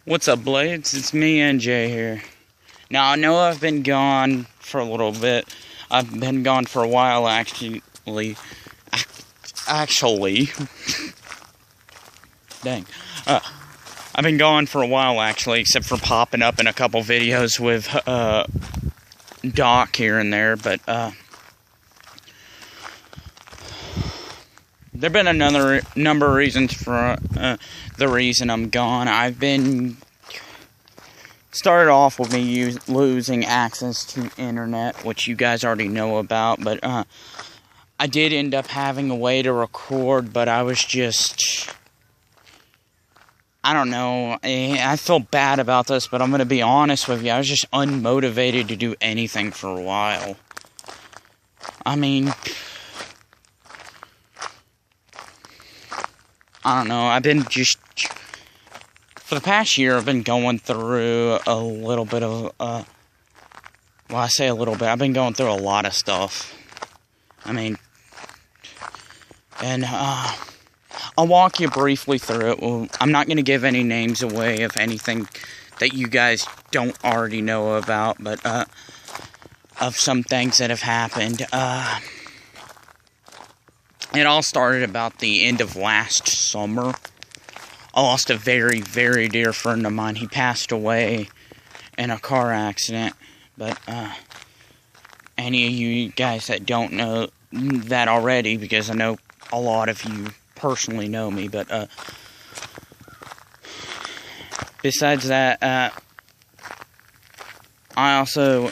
What's up, Blades? It's me and Jay here. Now, I know I've been gone for a little bit. I've been gone for a while, actually. Dang. I've been gone for a while, actually, except for popping up in a couple videos with Doc here and there, but there have been another number of reasons for the reason I'm gone. I've been started off with me losing access to internet, which you guys already know about, but I did end up having a way to record, but I was just, I don't know, I feel bad about this, but I'm going to be honest with you, I was just unmotivated to do anything for a while. I mean, I don't know, I've been just, for the past year, I've been going through a little bit of, well, I say a little bit, I've been going through a lot of stuff. I mean, and, I'll walk you briefly through it. Well, I'm not going to give any names away of anything that you guys don't already know about, but, of some things that have happened. It all started about the end of last summer. I lost a very, very dear friend of mine. He passed away in a car accident. But, any of you guys that don't know that already, because I know a lot of you personally know me, but, besides that, I also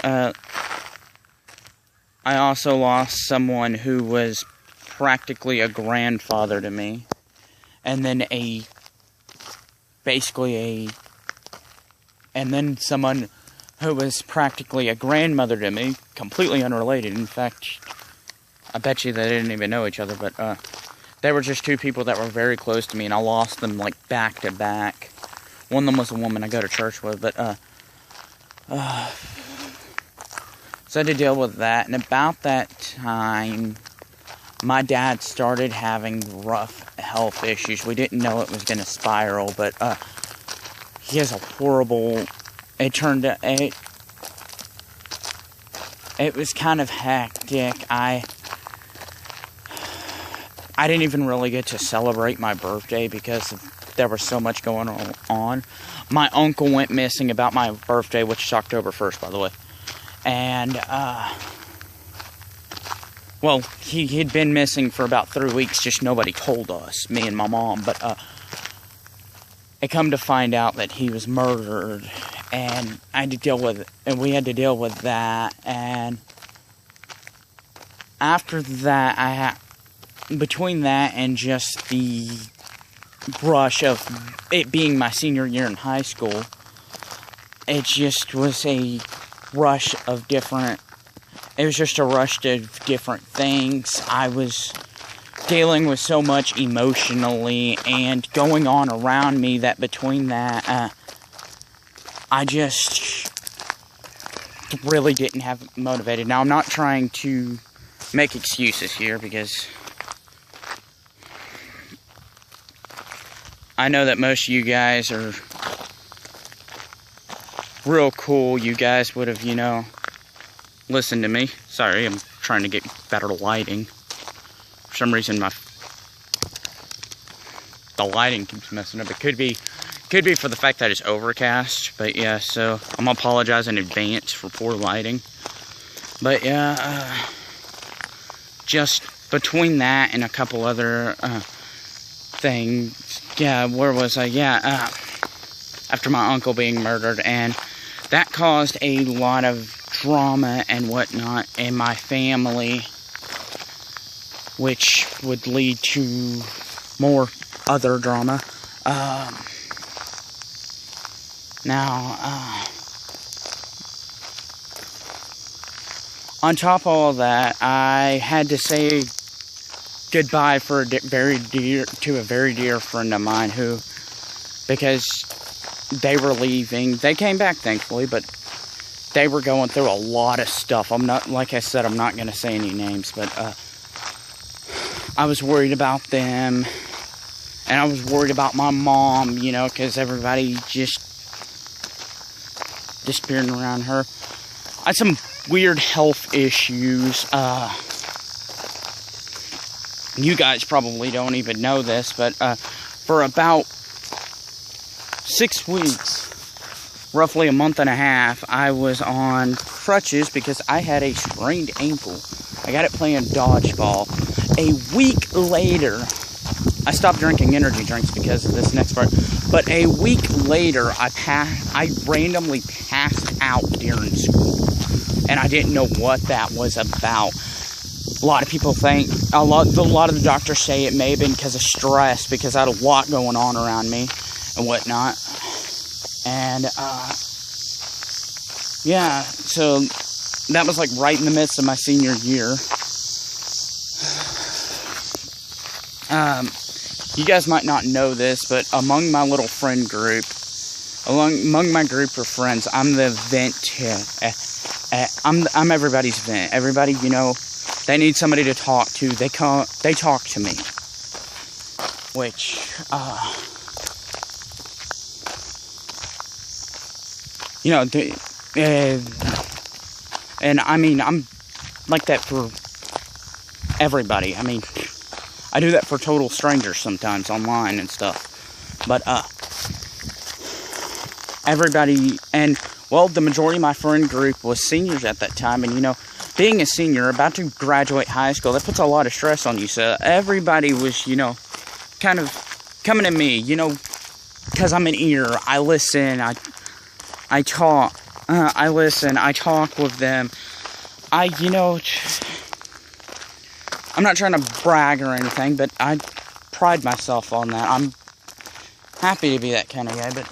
lost someone who was practically a grandfather to me, and then someone who was practically a grandmother to me, completely unrelated. In fact, I bet you they didn't even know each other, but, they were just two people that were very close to me, and I lost them, like, back to back. One of them was a woman I go to church with, but, so I had to deal with that, and about that time, my dad started having rough health issues. We didn't know it was going to spiral, but, he has a horrible, it was kind of hectic. I didn't even really get to celebrate my birthday because there was so much going on. My uncle went missing about my birthday, which is October 1st, by the way. And, well, he'd been missing for about 3 weeks, just nobody told us, me and my mom, but, it come to find out that he was murdered, and I had to deal with it, and we had to deal with that, and after that, between that and just the rush of it being my senior year in high school, it just was a rush of different things. I was dealing with so much emotionally and going on around me that between that, I just really didn't have motivated. Now, I'm not trying to make excuses here because I know that most of you guys are real cool. You guys would have, listened to me. Sorry, I'm trying to get better lighting. For some reason, the lighting keeps messing up. It could be for the fact that it's overcast. But yeah, so I'm gonna apologize in advance for poor lighting. But yeah, just between that and a couple other things. Yeah, where was I? Yeah, after my uncle being murdered, and that caused a lot of drama and whatnot in my family, which would lead to more other drama. On top of all that, I had to say goodbye to a very dear friend of mine who, because they were leaving, they came back thankfully, but they were going through a lot of stuff. Like I said, I'm not going to say any names, but, I was worried about them, and I was worried about my mom, because everybody just disappearing around her. I had some weird health issues. You guys probably don't even know this, but for about 6 weeks, roughly a month and a half, I was on crutches because I had a sprained ankle. I got it playing dodgeball. A week later, I stopped drinking energy drinks because of this next part, but a week later, I randomly passed out during school, and I didn't know what that was about. A lot of people think, a lot of the doctors say it may have been because of stress, because I had a lot going on around me and whatnot. And, yeah, so that was like right in the midst of my senior year. You guys might not know this, but among my little friend group, among my group of friends, I'm the vent here. I'm everybody's vent. Everybody, you know, they need somebody to talk to. They talk to me. Which, you know, and I mean, I'm like that for everybody. I mean, I do that for total strangers sometimes online and stuff. But, everybody, and, well, the majority of my friend group was seniors at that time. And, you know, being a senior, about to graduate high school, that puts a lot of stress on you. So everybody was, you know, kind of coming to me, you know, because I'm an ear. I listen, I talk, I listen, I talk with them. You know, I'm not trying to brag or anything, but I pride myself on that. I'm happy to be that kind of guy, but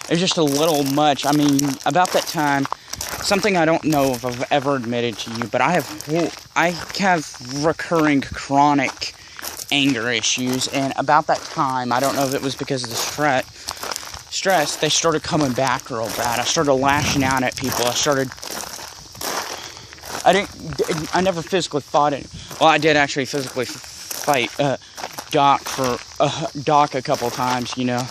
it's just a little much. I mean, about that time, something I don't know if I've ever admitted to you, but I have recurring chronic anger issues, and about that time, I don't know if it was because of the stress, they started coming back real bad. I started lashing out at people. I never physically fought it. Well, I did actually physically fight Doc a couple times, you know.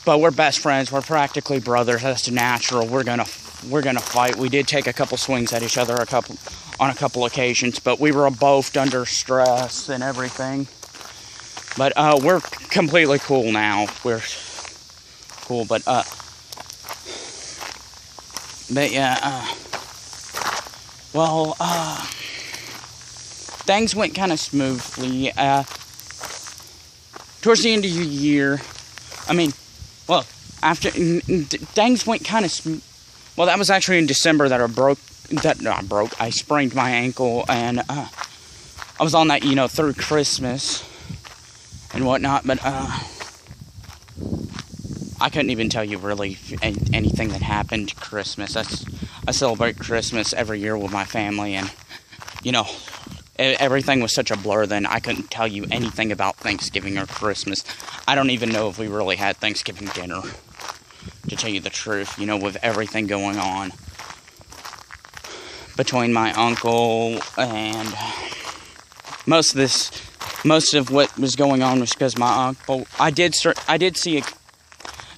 But we're best friends. We're practically brothers. That's natural. We're gonna fight. We did take a couple swings at each other on a couple occasions, but we were both under stress and everything. But we're completely cool now. We're cool, but yeah, well, things went kind of smoothly, towards the end of the year. I mean, well, after, things went kind of well, that was actually in December that I sprained my ankle, and, I was on that, you know, through Christmas and whatnot, but, I couldn't even tell you really anything that happened Christmas. I celebrate Christmas every year with my family, and, you know, everything was such a blur then. I couldn't tell you anything about Thanksgiving or Christmas. I don't even know if we really had Thanksgiving dinner, to tell you the truth, you know, with everything going on between my uncle and most of what was going on was because my uncle, I did see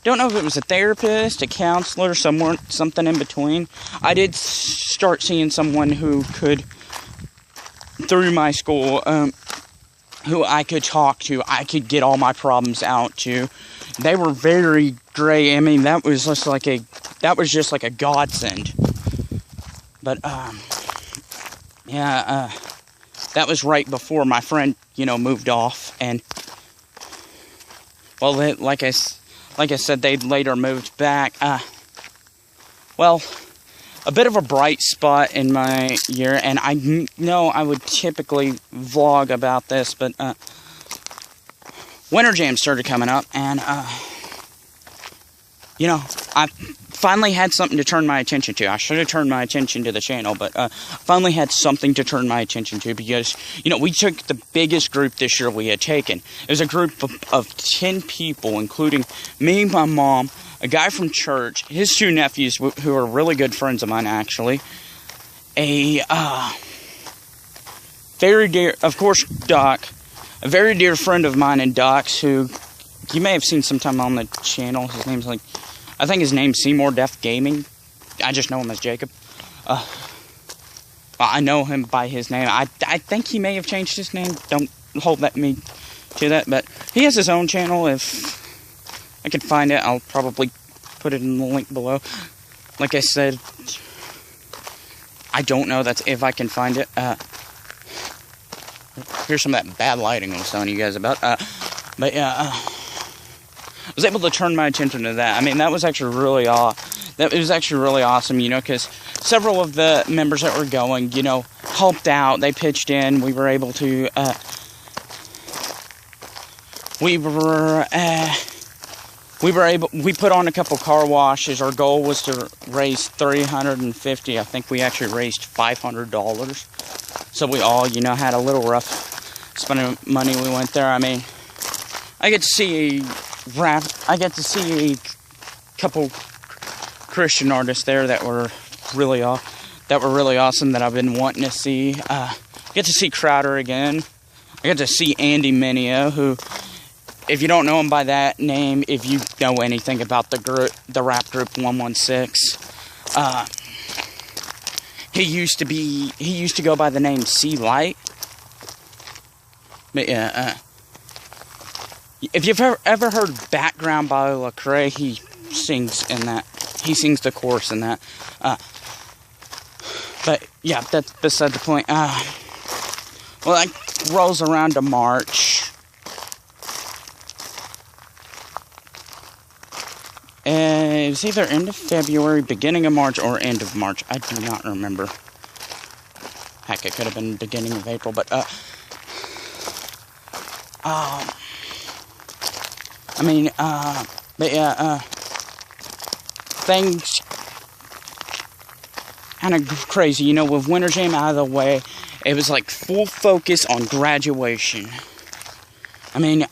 don't know if it was a therapist, a counselor, something in between. I did start seeing someone who could, through my school, who I could talk to, I could get all my problems out to. They were very great. I mean, that was just like a godsend. But, yeah, that was right before my friend, you know, moved off, and, well, like I said, they later moved back. Well, a bit of a bright spot in my year, and I know I would typically vlog about this, but Winter Jam started coming up, and you know, I finally had something to turn my attention to. I should have turned my attention to the channel, but finally had something to turn my attention to, because, you know, we took the biggest group this year we had taken. It was a group of 10 people, including me, my mom, a guy from church, his 2 nephews, who are really good friends of mine, actually, a very dear, of course, Doc, a very dear friend of mine and Doc's, who you may have seen sometime on the channel. His name's like I think his name's Seymour Def Gaming. I just know him as Jacob. Well, I know him by his name. I think he may have changed his name. Don't hold me to that. But he has his own channel. If I can find it, I'll probably put it in the link below. Like I said, I don't know. That's if I can find it. Here's some of that bad lighting I was telling you guys about. But yeah, I was able to turn my attention to that. I mean, that was actually really awesome, you know, because several of the members that were going, you know, helped out. They pitched in. We were able to, we put on a couple car washes. Our goal was to raise $350. I think we actually raised $500. So we all, you know, had a little rough spending money. We went there. I mean, I get to see a couple Christian artists there that were really awesome that I've been wanting to see. I get to see Crowder again. I get to see Andy Mineo, who, if you don't know him by that name, if you know anything about the rap group 116, he used to go by the name C Light. But yeah, if you've ever heard Background by Lecrae, he sings in that. He sings the chorus in that. But yeah, that's beside the point. Well, that rolls around to March. It was either end of February, beginning of March, or end of March. I do not remember. Heck, it could have been beginning of April, but I mean, but yeah, things kind of crazy, you know, with Winter Jam out of the way, it was like full focus on graduation. I mean,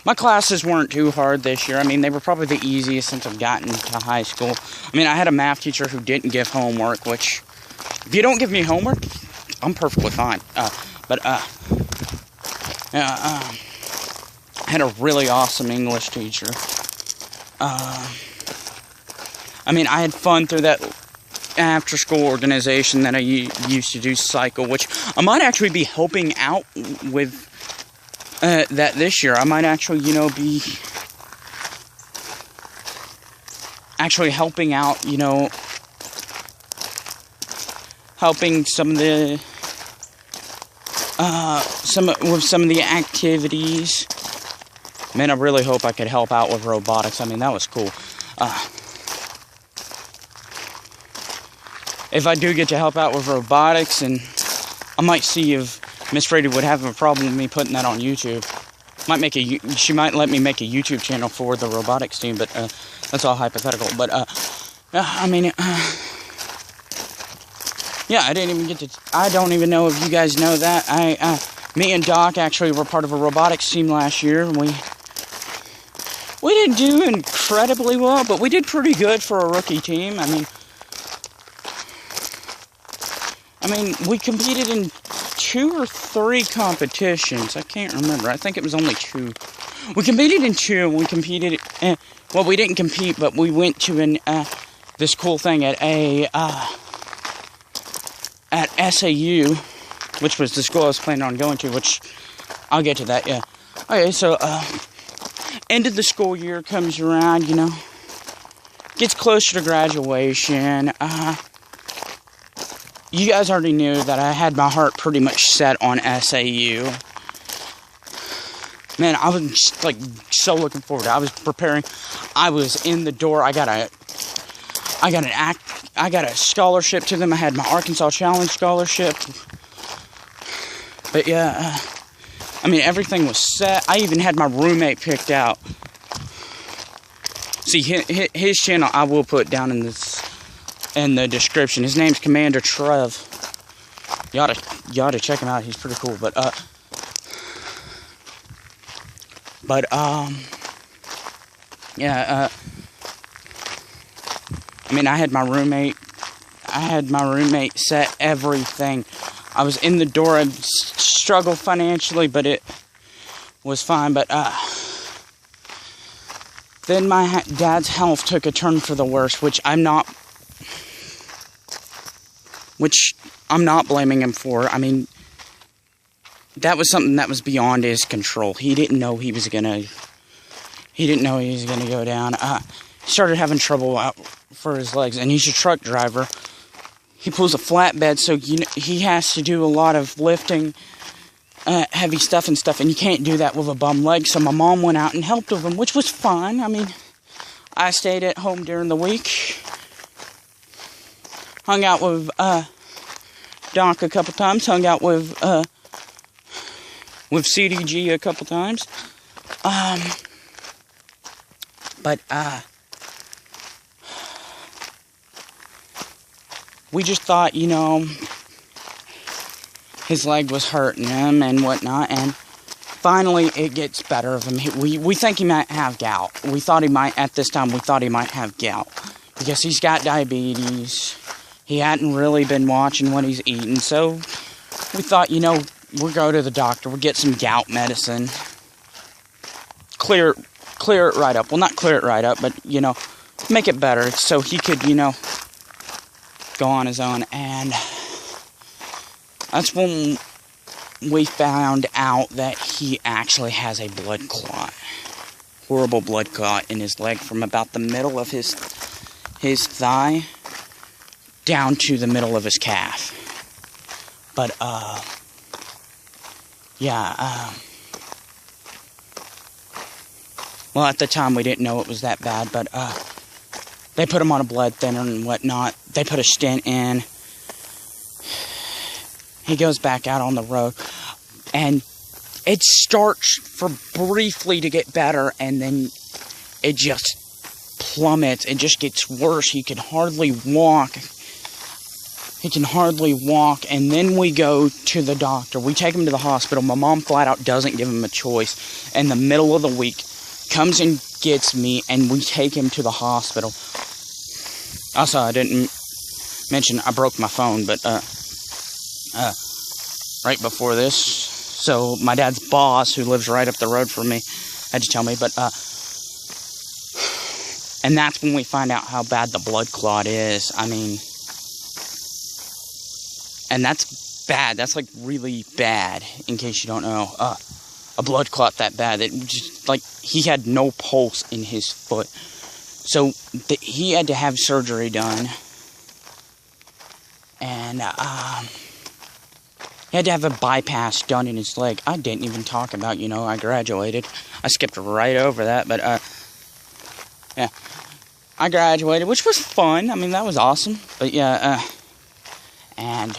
my classes weren't too hard this year. I mean, they were probably the easiest since I've gotten to high school. I mean, I had a math teacher who didn't give homework, which, if you don't give me homework, I'm perfectly fine. I had a really awesome English teacher. I mean, I had fun through that after-school organization that I used to do, Cycle, which I might actually be helping out with that this year. I might actually, you know, be actually helping out, you know, helping some of the with some of the activities. Man, I really hope I could help out with robotics. I mean, that was cool. If I do get to help out with robotics, and I might see if Miss Brady would have a problem with me putting that on YouTube. She might let me make a YouTube channel for the robotics team, but that's all hypothetical. But I mean, yeah, I don't even know if you guys know that. Me and Doc actually were part of a robotics team last year, and we didn't do incredibly well, but we did pretty good for a rookie team. I mean, we competed in 2 or 3 competitions. I can't remember. I think it was only 2. We competed in 2. We competed. Well, we didn't compete, but we went to this cool thing at SAU, which was the school I was planning on going to. Which I'll get to that. Yeah. Okay. So, end of the school year comes around. You know, gets closer to graduation. You guys already knew that I had my heart pretty much set on SAU. Man, I was just, like, so looking forward to it. I was preparing. I was in the door. I got a scholarship to them. I had my Arkansas Challenge scholarship. But yeah, I mean, everything was set. I even had my roommate picked out. See, his channel I will put down in the description. His name's Commander Trev. You ought to check him out. He's pretty cool. But yeah. I mean, I had my roommate set everything. I was in the door. I struggled financially, but it was fine. But Then my dad's health took a turn for the worse, which I'm not blaming him for. I mean, that was something that was beyond his control. He didn't know he was gonna go down. He started having trouble out for his legs, and he's a truck driver. He pulls a flatbed, so he has to do a lot of lifting, heavy stuff, and you can't do that with a bum leg. So my mom went out and helped with him, which was fine. I mean, I stayed at home during the week, hung out with Doc a couple times, hung out with CDG a couple times. We just thought, his leg was hurting him and whatnot, and finally it gets better of him. We think he might have gout. At this time, we thought he might have gout, because he's got diabetes. He hadn't really been watching what he's eating, so we thought, we'll go to the doctor, we'll get some gout medicine, clear it right up. Well, not clear it right up, but, make it better so he could, go on his own. And that's when we found out that he actually has a blood clot. Horrible blood clot in his leg from about the middle of his thigh down to the middle of his calf. But, well, at the time we didn't know it was that bad, but, they put him on a blood thinner and whatnot. They put a stent in. He goes back out on the road. And it starts for briefly to get better, and then it just plummets. It just gets worse. He can hardly walk. And then we go to the doctor. We take him to the hospital. My mom flat out doesn't give him a choice. In the middle of the week, comes and gets me, and we take him to the hospital. Also, I didn't mention I broke my phone, but right before this, so my dad's boss, who lives right up the road from me, had to tell me, but and that's when we find out how bad the blood clot is. I mean, and that's bad. That's like really bad, in case you don't know. A blood clot that bad. It just, like, he had no pulse in his foot. So, he had to have surgery done. And, he had to have a bypass done in his leg. I didn't even talk about, I graduated. I skipped right over that, but, yeah. I graduated, which was fun. I mean, that was awesome. But, yeah, and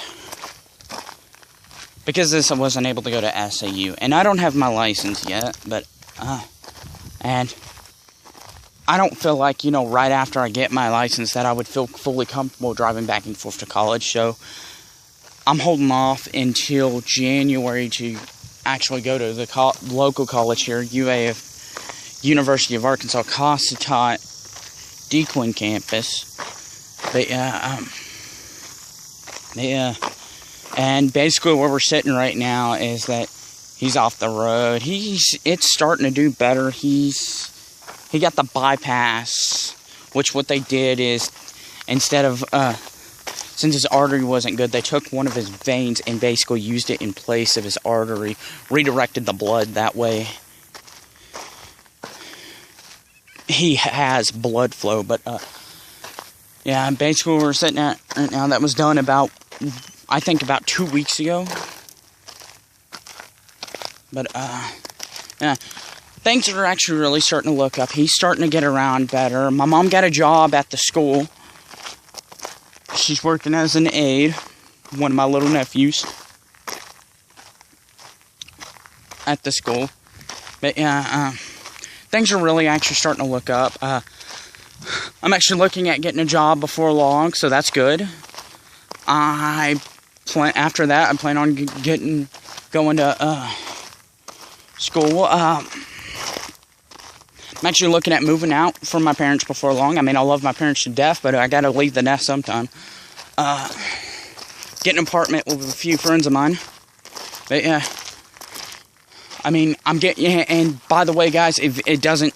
because of this, I wasn't able to go to SAU. And I don't have my license yet, but, and I don't feel like, right after I get my license that I would feel fully comfortable driving back and forth to college. So, I'm holding off until January to actually go to the local college here, UAF, University of Arkansas, Cossatot, DeQuinn campus. But, and basically where we're sitting right now is that he's off the road. It's starting to do better. He got the bypass, which what they did is, instead of, since his artery wasn't good, they took one of his veins and basically used it in place of his artery, redirected the blood that way. He has blood flow, but, yeah, basically where we're sitting at right now, that was done about 2 weeks ago. But, yeah, things are actually really starting to look up. He's starting to get around better. My mom got a job at the school. She's working as an aide, one of my little nephews, at the school. But, yeah, things are really actually starting to look up. I'm actually looking at getting a job before long, so that's good. After that, I plan on going to school. I'm actually looking at moving out from my parents before long. I mean, I love my parents to death, but I gotta leave the nest sometime. Get an apartment with a few friends of mine. But yeah, I mean, and by the way, guys, if it doesn't,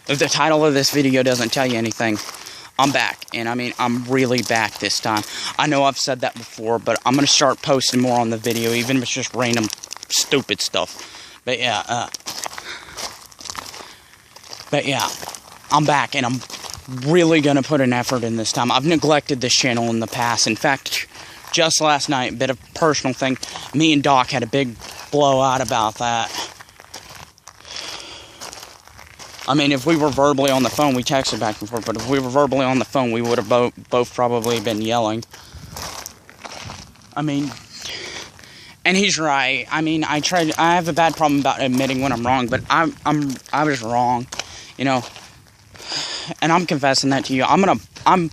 If the title of this video doesn't tell you anything, I'm back. And I mean, I'm really back this time. I know I've said that before, but I'm going to start posting more on the video, even if it's just random stupid stuff. But yeah, I'm back, and I'm really going to put an effort in this time. I've neglected this channel in the past. In fact, just last night, a bit of a personal thing, me and Doc had a big blowout about that. I mean, if we were verbally on the phone, we texted back and forth, but if we were verbally on the phone, we would have both probably been yelling. I mean, and he's right. I mean, I have a bad problem about admitting when I'm wrong, but I was wrong, you know, and I'm confessing that to you. I'm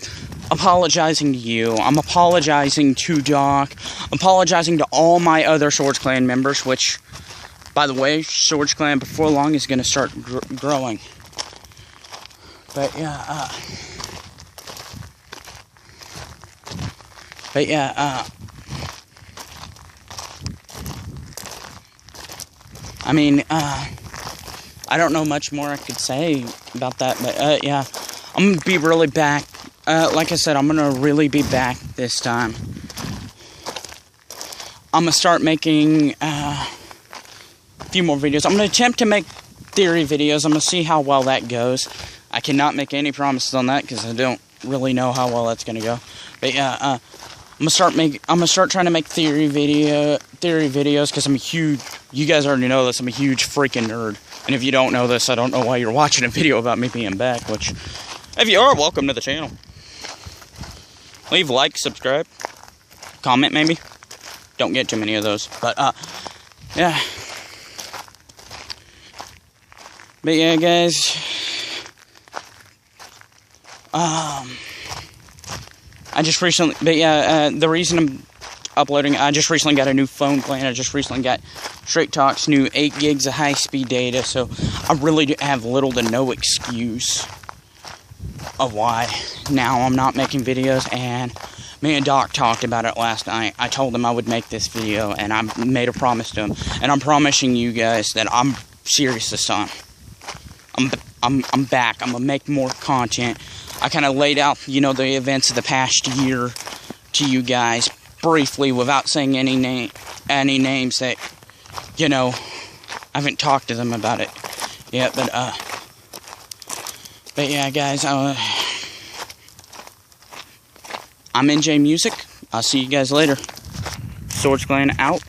apologizing to you. I'm apologizing to Doc. Apologizing to all my other Swords Clan members, which, by the way, Swords Clan before long is going to start growing. But yeah, I mean, I don't know much more I could say about that, but yeah, I'm going to be really back. Like I said, I'm going to really be back this time. I'm going to start making a few more videos. I'm going to attempt to make theory videos. I'm going to see how well that goes. I cannot make any promises on that because I don't really know how well that's going to go. But yeah, I'm gonna start trying to make theory videos because I'm a huge, you guys already know this, I'm a huge freaking nerd. And if you don't know this, I don't know why you're watching a video about me being back, which, if you are, welcome to the channel. Leave a like, subscribe, comment maybe. Don't get too many of those, but yeah. But yeah, guys, I just recently, but yeah, the reason I'm uploading, I just recently got a new phone plan. I just recently got Straight Talk's new 8 gigs of high-speed data, so I really have little to no excuse of why now I'm not making videos. And me and Doc talked about it last night. I told him I would make this video, and I made a promise to him, and I'm promising you guys that I'm serious this time. I'm back. I'm gonna make more content. I kind of laid out, you know, the events of the past year to you guys briefly without saying any names that, you know, I haven't talked to them about it yet, but yeah, guys, I'm NJ Music. I'll see you guys later. Swords Clan out.